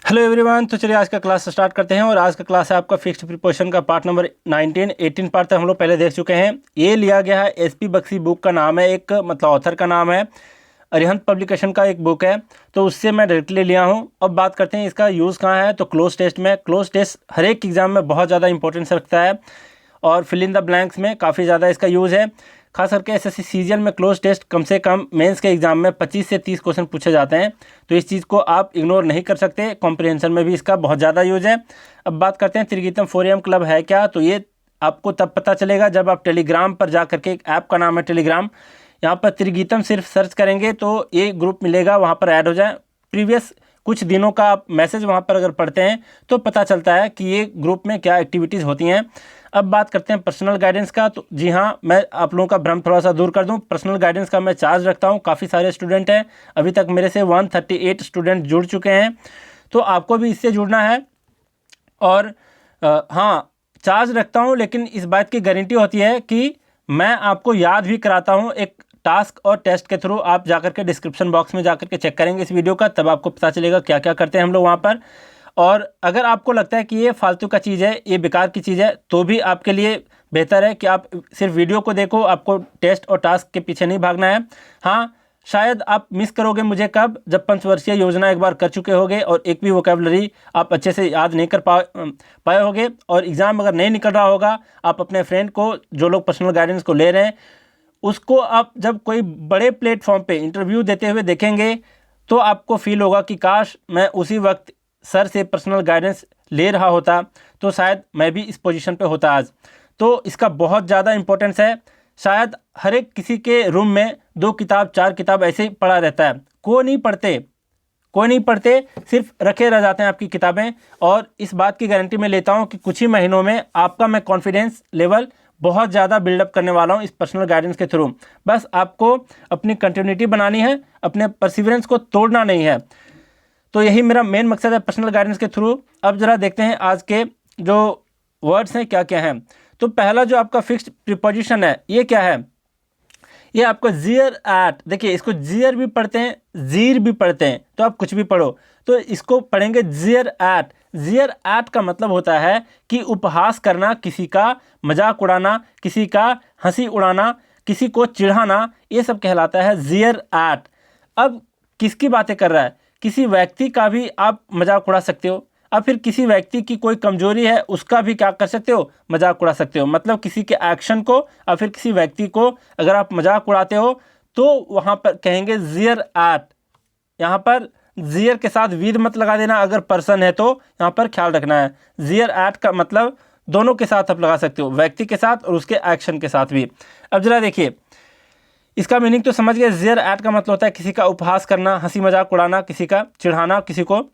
Hello everyone. तो चलिए आज का क्लास स्टार्ट करते हैं। और आज का क्लास है आपका फिक्स्ड प्रीपोजिशन का पार्ट नंबर 19 18 पार्ट तक हम लोग पहले देख चुके हैं। ये लिया गया है एसपी बख्शी बुक का नाम है, एक मतलब ऑथर का नाम है, अरिहंत पब्लिकेशन का एक बुक है, तो उससे मैं डायरेक्टली लिया हूँ। अब बात करते हैं इसका यूज़ कहाँ है। तो क्लोज टेस्ट में। क्लोज टेस्ट हर एक एग्जाम में बहुत ज़्यादा इंपॉर्टेंस रखता है और फिल इन द ब्लैंक्स में काफ़ी ज़्यादा इसका यूज़ है। खास करके एसएससी सीजीएल में क्लोज टेस्ट कम से कम मेंस के एग्जाम में 25 से 30 क्वेश्चन पूछे जाते हैं, तो इस चीज़ को आप इग्नोर नहीं कर सकते। कॉम्प्रिहेंशन में भी इसका बहुत ज़्यादा यूज है। अब बात करते हैं त्रिगीतम 4am क्लब है क्या। तो ये आपको तब पता चलेगा जब आप टेलीग्राम पर जा करके, एक ऐप का नाम है टेलीग्राम, यहाँ पर त्रिगीतम सिर्फ सर्च करेंगे तो ये ग्रुप मिलेगा, वहाँ पर ऐड हो जाए। प्रीवियस कुछ दिनों का आप मैसेज वहाँ पर अगर पढ़ते हैं तो पता चलता है कि ये ग्रुप में क्या एक्टिविटीज़ होती हैं। अब बात करते हैं पर्सनल गाइडेंस का। तो जी हाँ, मैं आप लोगों का भ्रम थोड़ा सा दूर कर दूं, पर्सनल गाइडेंस का मैं चार्ज रखता हूं। काफ़ी सारे स्टूडेंट हैं, अभी तक मेरे से 138 स्टूडेंट जुड़ चुके हैं, तो आपको भी इससे जुड़ना है। और हाँ, चार्ज रखता हूं, लेकिन इस बात की गारंटी होती है कि मैं आपको याद भी कराता हूँ एक टास्क और टेस्ट के थ्रू। आप जाकर के डिस्क्रिप्शन बॉक्स में जाकर के चेक करेंगे इस वीडियो का, तब आपको पता चलेगा क्या क्या करते हैं हम लोग वहाँ पर। और अगर आपको लगता है कि ये फालतू का चीज़ है, ये बेकार की चीज़ है, तो भी आपके लिए बेहतर है कि आप सिर्फ वीडियो को देखो, आपको टेस्ट और टास्क के पीछे नहीं भागना है। हाँ, शायद आप मिस करोगे मुझे कब, जब पंचवर्षीय योजना एक बार कर चुके होगे और एक भी वोकेबलरी आप अच्छे से याद नहीं कर पाए होगे, और एग्ज़ाम अगर नहीं निकल रहा होगा, आप अपने फ्रेंड को, जो लोग पर्सनल गाइडेंस को ले रहे हैं, उसको आप जब कोई बड़े प्लेटफॉर्म पे इंटरव्यू देते हुए देखेंगे तो आपको फील होगा कि काश मैं उसी वक्त सर से पर्सनल गाइडेंस ले रहा होता, तो शायद मैं भी इस पोजीशन पे होता आज। तो इसका बहुत ज़्यादा इंपॉर्टेंस है। शायद हर एक किसी के रूम में 2 किताब 4 किताब ऐसे ही पड़ा रहता है, कोई नहीं पढ़ते, सिर्फ रखे रह जाते हैं आपकी किताबें। और इस बात की गारंटी मैं लेता हूँ कि कुछ ही महीनों में आपका मैं कॉन्फिडेंस लेवल बहुत ज़्यादा बिल्डअप करने वाला हूँ इस पर्सनल गाइडेंस के थ्रू। बस आपको अपनी कंटिन्यूटी बनानी है, अपने परसिवरेंस को तोड़ना नहीं है। तो यही मेरा मेन मकसद है पर्सनल गाइडेंस के थ्रू। अब जरा देखते हैं आज के जो वर्ड्स हैं क्या क्या हैं। तो पहला जो आपका फिक्स्ड प्रीपोजिशन है, ये क्या है, ये आपको जियर एट। देखिए, इसको जियर भी पढ़ते हैं, जीर भी पढ़ते हैं, तो आप कुछ भी पढ़ो, तो इसको पढ़ेंगे जियर एट। जियर एट का मतलब होता है कि उपहास करना, किसी का मजाक उड़ाना, किसी का हंसी उड़ाना, किसी को चिढ़ाना, ये सब कहलाता है जियर एट। अब किसकी बातें कर रहा है, किसी व्यक्ति का भी आप मजाक उड़ा सकते हो, अब फिर किसी व्यक्ति की कोई कमजोरी है उसका भी क्या कर सकते हो, मजाक उड़ा सकते हो। मतलब किसी के एक्शन को और फिर किसी व्यक्ति को अगर आप मजाक उड़ाते हो तो वहाँ पर कहेंगे जियर एट। यहाँ पर जियर के साथ विद मत लगा देना, अगर पर्सन है तो यहाँ पर ख्याल रखना है। जियर एट का मतलब दोनों के साथ आप लगा सकते हो, व्यक्ति के साथ और उसके एक्शन के साथ भी। अब जरा देखिए, इसका मीनिंग तो समझ गए। जियर एट का मतलब होता है किसी का उपहास करना, हंसी मजाक उड़ाना, किसी का चिढ़ाना, किसी को।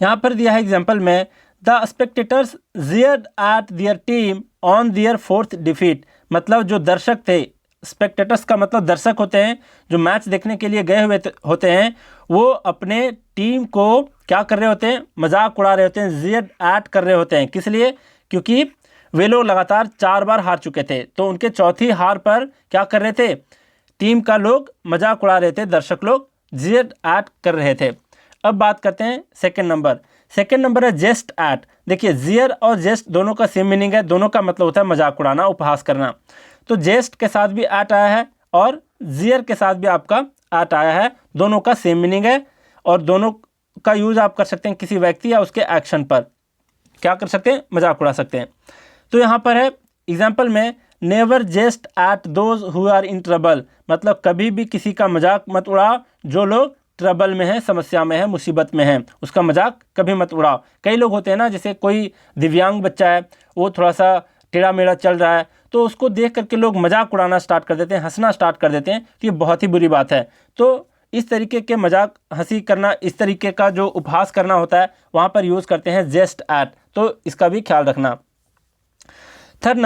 यहाँ पर दिया है एग्जाम्पल में, the spectators jeered at their team on their 4th defeat. मतलब जो दर्शक थे, स्पेक्टेटर्स का मतलब दर्शक होते हैं, जो मैच देखने के लिए गए हुए होते हैं, वो अपने टीम को क्या कर रहे होते हैं, मजाक उड़ा रहे होते हैं, जियर्ड एट कर रहे होते हैं। किस लिए, क्योंकि वे लोग लगातार 4 बार हार चुके थे, तो उनके चौथी हार पर क्या कर रहे थे, टीम का लोग मजाक उड़ा रहे थे, दर्शक लोग जियर्ड एट कर रहे थे। अब बात करते हैं सेकंड नंबर है जेस्ट एट। देखिए, जियर और जेस्ट दोनों का सेम मीनिंग है, दोनों का मतलब होता है मजाक उड़ाना, उपहास करना। तो जेस्ट के साथ भी एट आया है और जियर के साथ भी आपका एट आया है, दोनों का सेम मीनिंग है और दोनों का यूज आप कर सकते हैं किसी व्यक्ति या उसके एक्शन पर, क्या कर सकते हैं, मजाक उड़ा सकते हैं। तो यहाँ पर है एग्जाम्पल में, never jest at those who are in trouble. मतलब कभी भी किसी का मजाक मत उड़ाओ जो लोग ट्रबल में है, समस्या में है, मुसीबत में है, उसका मजाक कभी मत उड़ाओ। कई लोग होते हैं ना, जैसे कोई दिव्यांग बच्चा है, वो थोड़ा सा टेढ़ा मेढ़ा चल रहा है, तो उसको देख करके लोग मजाक उड़ाना स्टार्ट कर देते हैं, हंसना स्टार्ट कर देते हैं, तो ये बहुत ही बुरी बात है। तो इस तरीके के मजाक, हंसी करना, इस तरीके का जो उपहास करना होता है, वहाँ पर यूज़ करते हैं जेस्ट एट, तो इसका भी ख्याल रखना। थर्ड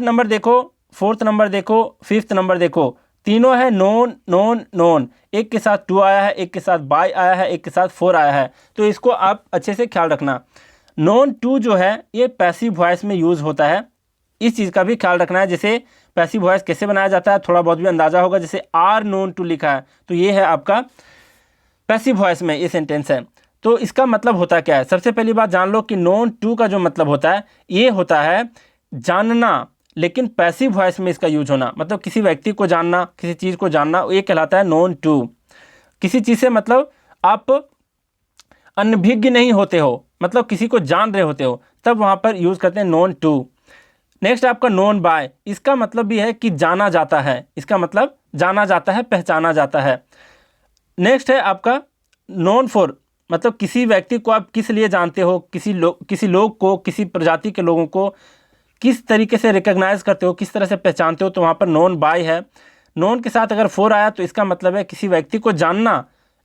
नंबर देखो, 4th नंबर देखो, 5th नंबर देखो, तीनों है नोन नोन नोन। एक के साथ टू आया है, एक के साथ बाय आया है, एक के साथ फोर आया है, तो इसको आप अच्छे से ख्याल रखना। नोन टू जो है ये पैसिव वॉइस में यूज़ होता है, इस चीज़ का भी ख्याल रखना है। जैसे पैसिव वॉइस कैसे बनाया जाता है थोड़ा बहुत भी अंदाज़ा होगा, जैसे आर नोन टू लिखा है तो ये है आपका पैसिव वॉइस में ये सेंटेंस है। तो इसका मतलब होता क्या है? सबसे पहली बात जान लो कि नोन टू का जो मतलब होता है ये होता है जानना, लेकिन पैसिव वॉइस में इसका यूज होना, मतलब किसी व्यक्ति को जानना, किसी चीज़ को जानना, ये कहलाता है नोन टू। किसी चीज़ से मतलब आप अनभिज्ञ नहीं होते हो, मतलब किसी को जान रहे होते हो, तब वहाँ पर यूज़ करते हैं नोन टू। नेक्स्ट आपका नोन बाय, इसका मतलब भी है कि जाना जाता है, इसका मतलब जाना जाता है, पहचाना जाता है। नेक्स्ट है आपका नोन फॉर, मतलब किसी व्यक्ति को आप किस लिए जानते हो, किसी लोग को, किसी प्रजाति के लोगों को किस तरीके से रिकॉग्नाइज करते हो, किस तरह से पहचानते हो, तो वहाँ पर नोन बाय है। नोन के साथ अगर फॉर आया तो इसका मतलब है किसी व्यक्ति को जानना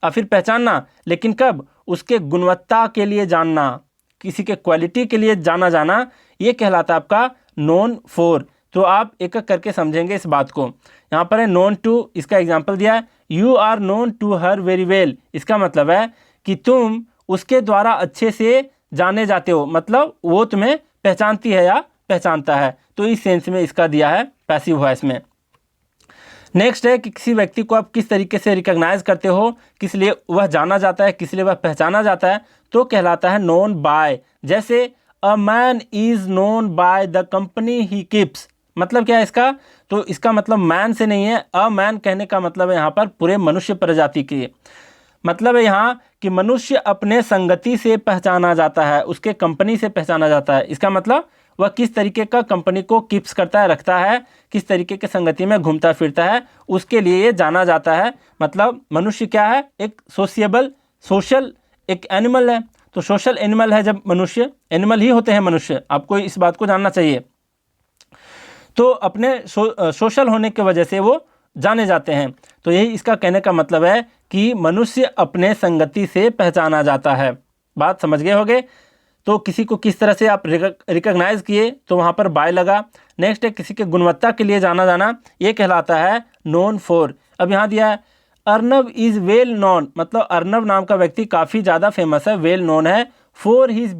या फिर पहचानना, लेकिन कब? उसके गुणवत्ता के लिए जानना, किसी के क्वालिटी के लिए जाना जाना, ये कहलाता है आपका नोन फॉर। तो आप एक एक करके समझेंगे इस बात को। यहाँ पर है नोन टू, इसका एग्जाम्पल दिया है, you are known to her very well, इसका मतलब है कि तुम उसके द्वारा अच्छे से जाने जाते हो, मतलब वो तुम्हें पहचानती है या पहचानता है। तो इस सेंस में इसका दिया है पैसिव वॉइस में। नेक्स्ट है कि किसी व्यक्ति को आप किस तरीके से रिकॉग्नाइज करते हो, किस लिए वह जाना जाता है, किस लिए वह पहचाना जाता है, तो कहलाता है नोन बाय। जैसे a man is known by the company he keeps, मतलब क्या है इसका? तो इसका मतलब मैन से नहीं है, अ मैन कहने का मतलब है यहाँ पर पूरे मनुष्य प्रजाति की, मतलब है यहाँ कि मनुष्य अपने संगति से पहचाना जाता है, उसके कंपनी से पहचाना जाता है। इसका मतलब वह किस तरीके का कंपनी को कीप्स करता है, रखता है, किस तरीके के संगति में घूमता फिरता है, उसके लिए ये जाना जाता है। मतलब मनुष्य क्या है? एक सोशल एक एनिमल है। तो सोशल एनिमल है, जब मनुष्य एनिमल ही होते हैं मनुष्य, आपको इस बात को जानना चाहिए। तो अपने सोशल होने की वजह से वो जाने जाते हैं। तो यही इसका कहने का मतलब है कि मनुष्य अपने संगति से पहचाना जाता है। बात समझ गए होगे? तो किसी को किस तरह से आप रिकॉग्नाइज किए तो वहाँ पर बाय लगा। नेक्स्ट है किसी के गुणवत्ता के लिए जाना जाना, ये कहलाता है नोन फॉर। अब यहाँ दिया है अर्नब इज़ वेल नोन, मतलब अर्नब नाम का व्यक्ति काफ़ी ज़्यादा फेमस है, वेल नोन है। फॉर हिज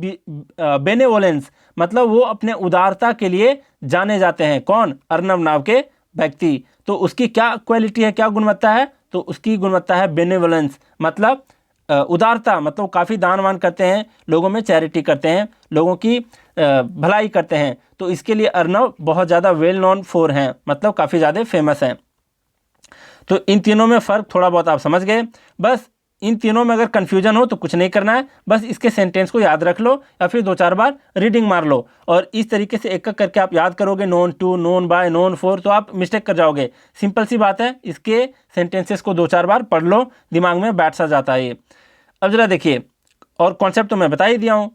बेनेवोलेंस, मतलब वो अपने उदारता के लिए जाने जाते हैं। कौन? अर्नब नाम के व्यक्ति। तो उसकी क्या क्वालिटी है, क्या गुणवत्ता है? तो उसकी गुणवत्ता है बेनेवोलेंस, मतलब उदारता, मतलब काफ़ी दान वान करते हैं, लोगों में चैरिटी करते हैं, लोगों की भलाई करते हैं। तो इसके लिए अर्नब बहुत ज़्यादा वेल नोन फॉर हैं, मतलब काफ़ी ज़्यादा फेमस हैं। तो इन तीनों में फ़र्क थोड़ा बहुत आप समझ गए। बस इन तीनों में अगर कन्फ्यूजन हो तो कुछ नहीं करना है, बस इसके सेंटेंस को याद रख लो या फिर 2-4 बार रीडिंग मार लो, और इस तरीके से एक एक करके आप याद करोगे known to, known by, known for, तो आप मिस्टेक कर जाओगे। सिंपल सी बात है, इसके सेंटेंसेस को 2-4 बार पढ़ लो, दिमाग में बैठ सा जाता है ये। अब जरा देखिए, और कॉन्सेप्ट तो मैं बता ही दिया हूँ।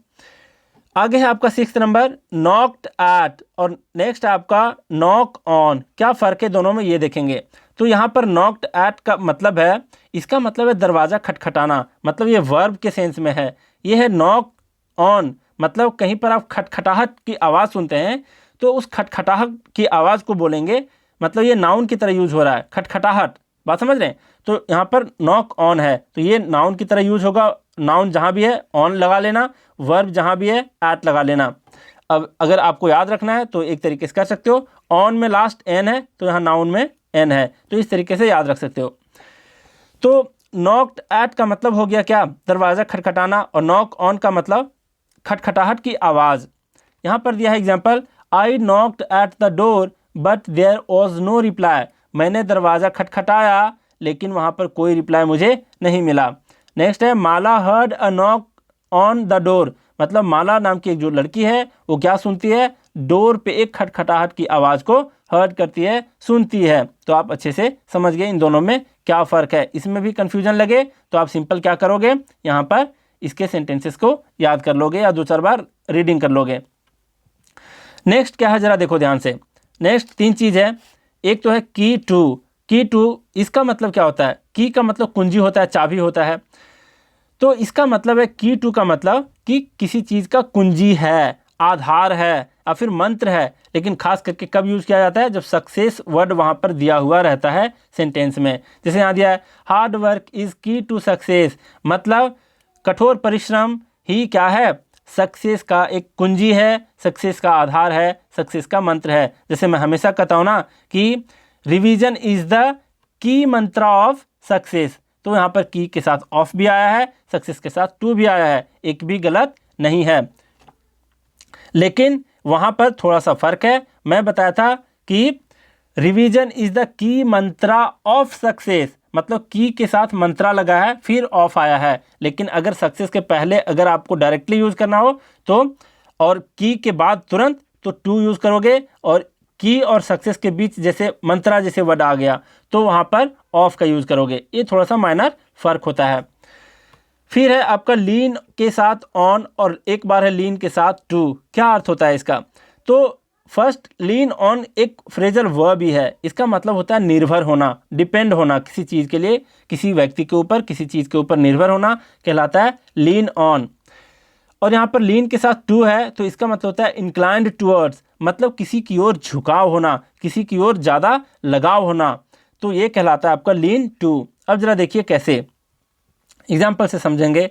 आगे है आपका 6 नंबर नॉक्ड एट, और नेक्स्ट आपका नॉक ऑन। क्या फ़र्क है दोनों में ये देखेंगे। तो यहाँ पर नॉक्ड एट का मतलब है, इसका मतलब है दरवाज़ा खटखटाना, मतलब ये वर्ब के सेंस में है। ये है नॉक ऑन, मतलब कहीं पर आप खटखटाहट की आवाज़ सुनते हैं तो उस खटखटाहट की आवाज़ को बोलेंगे, मतलब ये नाउन की तरह यूज़ हो रहा है, खटखटाहट। बात समझ रहे हैं? तो यहाँ पर नॉक ऑन है तो ये नाउन की तरह यूज़ होगा। नाउन जहाँ भी है ऑन लगा लेना, वर्ब जहाँ भी है एट लगा लेना। अब अगर आपको याद रखना है तो एक तरीके से कर सकते हो, ऑन में लास्ट एन है तो यहाँ नाउन में एन है, तो इस तरीके से याद रख सकते हो। तो नॉक्ड एट का मतलब हो गया क्या? दरवाज़ा खटखटाना, और नॉक ऑन का मतलब खटखटाहट की आवाज़। यहाँ पर दिया है example, I knocked at the door but there was no reply, मैंने दरवाज़ा खटखटाया लेकिन वहाँ पर कोई रिप्लाई मुझे नहीं मिला। नेक्स्ट है Mala heard a knock on the door, मतलब माला नाम की एक जो लड़की है वो क्या सुनती है? डोर पे एक खटखटाहट की आवाज़ को हर्ड करती है, सुनती है। तो आप अच्छे से समझ गए इन दोनों में क्या फ़र्क है। इसमें भी कन्फ्यूजन लगे तो आप सिंपल क्या करोगे, यहाँ पर इसके सेंटेंसेस को याद कर लोगे या 2-4 बार रीडिंग कर लोगे। नेक्स्ट क्या है ज़रा देखो ध्यान से। नेक्स्ट 3 चीज़ है। एक तो है की टू। की टू, इसका मतलब क्या होता है? की का मतलब कुंजी होता है, चाबी होता है। तो इसका मतलब है की टू का मतलब कि किसी चीज़ का कुंजी है, आधार है या फिर मंत्र है। लेकिन खास करके कब यूज़ किया जाता है? जब सक्सेस वर्ड वहाँ पर दिया हुआ रहता है सेंटेंस में। जैसे यहाँ दिया है हार्ड वर्क इज़ की टू सक्सेस, मतलब कठोर परिश्रम ही क्या है? सक्सेस का एक कुंजी है, सक्सेस का आधार है, सक्सेस का मंत्र है। जैसे मैं हमेशा कहता हूँ ना कि revision is the key Mantra of success, तो यहाँ पर की के साथ ऑफ भी आया है, सक्सेस के साथ टू भी आया है, एक भी गलत नहीं है। लेकिन वहाँ पर थोड़ा सा फर्क है। मैं बताया था कि revision is the key Mantra of success, मतलब की के साथ मंत्रा लगा है फिर ऑफ आया है। लेकिन अगर सक्सेस के पहले अगर आपको डायरेक्टली यूज़ करना हो तो और की के बाद तुरंत तो टू यूज़ करोगे, और की और सक्सेस के बीच जैसे मंत्रा जैसे वर्ड आ गया तो वहाँ पर ऑफ का यूज़ करोगे। ये थोड़ा सा माइनर फ़र्क होता है। फिर है आपका लीन के साथ ऑन और एक बार है लीन के साथ टू। क्या अर्थ होता है इसका? तो फर्स्ट लीन ऑन एक फ्रेजल वर्ब ही है। इसका मतलब होता है निर्भर होना, डिपेंड होना किसी चीज़ के लिए, किसी व्यक्ति के ऊपर, किसी चीज़ के ऊपर निर्भर होना कहलाता है लीन ऑन। और यहाँ पर लीन के साथ टू है तो इसका मतलब होता है इंक्लाइंड टूवर्ड्स, मतलब किसी की ओर झुकाव होना, किसी की ओर ज़्यादा लगाव होना, तो ये कहलाता है आपका लीन टू। अब ज़रा देखिए कैसे, एग्जाम्पल से समझेंगे।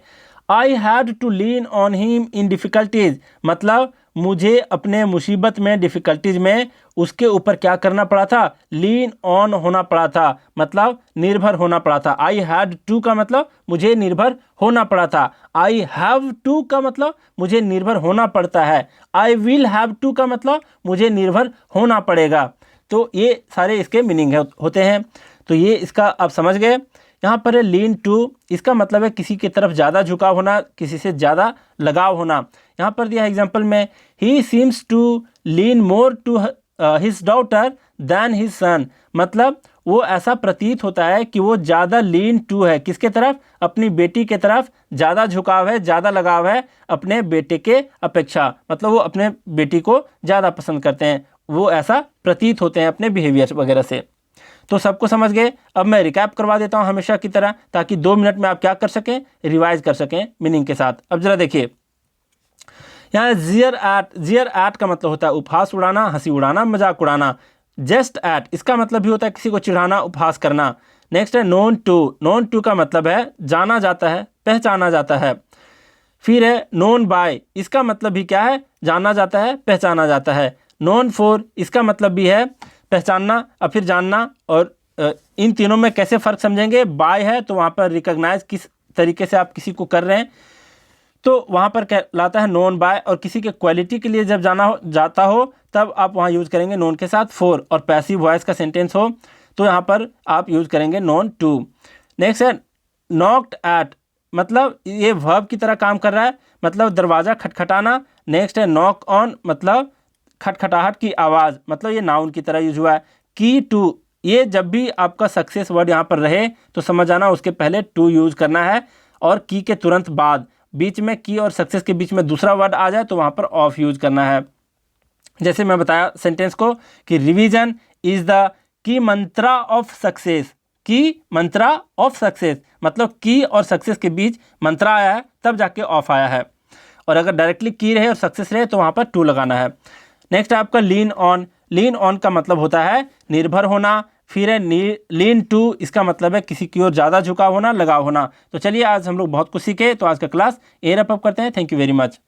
I had to lean on him in difficulties, मतलब मुझे अपने मुसीबत में, डिफ़िकल्टीज़ में उसके ऊपर क्या करना पड़ा था? लीन ऑन होना पड़ा था, मतलब निर्भर होना पड़ा था। आई हैड टू का मतलब मुझे निर्भर होना पड़ा था। आई हैव टू का मतलब मुझे निर्भर होना पड़ता है। आई विल हैव टू का मतलब मुझे निर्भर होना पड़ेगा। तो ये सारे इसके मीनिंग होते हैं। तो ये इसका आप समझ गए। यहाँ पर है लीन टू, इसका मतलब है किसी की तरफ ज़्यादा झुकाव होना, किसी से ज़्यादा लगाव होना। यहाँ पर दिया है एग्जाम्पल में, he seems to lean more to his daughter than his son, मतलब वो ऐसा प्रतीत होता है कि वो ज़्यादा लीन टू है, किसके तरफ? अपनी बेटी के तरफ ज़्यादा झुकाव है, ज़्यादा लगाव है अपने बेटे के अपेक्षा, मतलब वो अपने बेटी को ज़्यादा पसंद करते हैं, वो ऐसा प्रतीत होते हैं अपने बिहेवियर वगैरह से। तो सबको समझ गए। अब मैं रिकैप करवा देता हूं हमेशा की तरह, ताकि 2 मिनट में आप क्या कर सकें? रिवाइज कर सकें मीनिंग के साथ। अब जरा देखिए, यहाँ जियर एट का मतलब होता है उपहास उड़ाना, हंसी उड़ाना, मजाक उड़ाना। जस्ट एट इसका मतलब भी होता है किसी को चिढ़ाना, उपहास करना। नेक्स्ट है नोन टू का मतलब है जाना जाता है, पहचाना जाता है। फिर है नोन बाय, इसका मतलब भी क्या है? जाना जाता है, पहचाना जाता है। नोन फॉर इसका मतलब भी है पहचानना और फिर जानना। और इन तीनों में कैसे फ़र्क समझेंगे? बाय है तो वहाँ पर रिकॉग्नाइज किस तरीके से आप किसी को कर रहे हैं, तो वहाँ पर कहलाता है नोन बाय। और किसी के क्वालिटी के लिए जब जाता हो तब आप वहाँ यूज़ करेंगे नोन के साथ फॉर। और पैसिव वॉइस का सेंटेंस हो तो यहाँ पर आप यूज़ करेंगे नोन टू। नेक्स्ट है नॉक्ड एट, मतलब ये वर्ब की तरह काम कर रहा है, मतलब दरवाज़ा खटखटाना। नेक्स्ट है नॉक ऑन, मतलब खटखटाहट की आवाज़, मतलब ये नाउन की तरह यूज हुआ है। की टू, ये जब भी आपका सक्सेस वर्ड यहाँ पर रहे तो समझ आना उसके पहले टू यूज़ करना है, और की के तुरंत बाद बीच में की और सक्सेस के बीच में दूसरा वर्ड आ जाए तो वहाँ पर ऑफ यूज़ करना है। जैसे मैं बताया सेंटेंस को कि revision is the key Mantra of success, की मंत्रा ऑफ सक्सेस, मतलब की और सक्सेस के बीच मंत्रा आया है तब जाके ऑफ आया है। और अगर डायरेक्टली की रहे और सक्सेस रहे तो वहाँ पर टू लगाना है। नेक्स्ट है आपका लीन ऑन का मतलब होता है निर्भर होना। फिर है लीन टू, इसका मतलब है किसी की ओर ज़्यादा झुकाव होना, लगाव होना। तो चलिए आज हम लोग बहुत कुछ सीखे, तो आज का क्लास यहीं रैप अप करते हैं। Thank you very much.